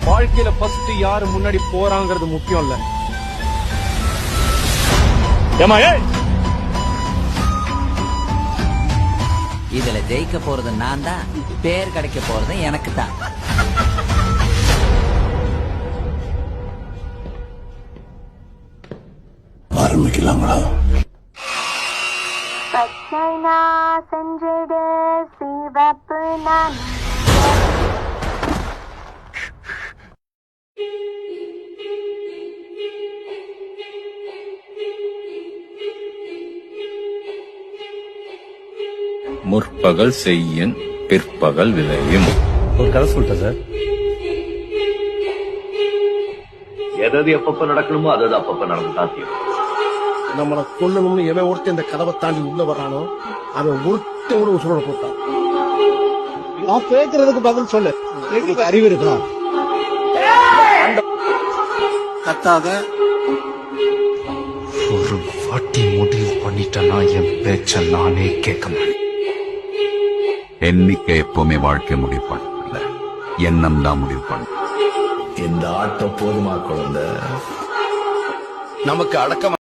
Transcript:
வாழ்க்கையில ஃபர்ஸ்ட் யாரு முன்னாடி போறாங்கிறது முக்கியம் இல்ல. இதுல ஜெயிக்க போறது நான் தான், பேர் கிடைக்க போறது எனக்கு தான். ஆரம்பிக்கலாங்களா? பச்சை நான் செஞ்சிடு சிவப்பு நான் முற்பகல் செய்யின் பிற்பகல் விளையும். ஒரு கதை சொல்லிட்டேன் சார். எதாவது எப்பப்ப நடக்கணுமோ அதாவது அப்பப்ப நடந்து சாத்தியம். நம்மளை கொல்லணும்னு எவன் ஒருத்தன் இந்த கதவை தாண்டி உள்ள வர்றானோ அவன் ஒருத்தன் கூட உசுரோட போட்டான். நான் கேட்கறதுக்கு பதில் சொல்லு. எங்களுக்கு அறிவு இருக்கா? கத்தாத. ஒரு வாட்டி முடிவு பண்ணிட்டேன்னா என் பேச்ச நானே கேட்க மாட்டேன். எண்ணிக்கை எப்பவுமே வாழ்க்கை முடிவு பண்ணல, எண்ணம் தான் முடிவு பண்ண. இந்த ஆட்டம் போதுமா குழந்தை? நமக்கு அடக்கம்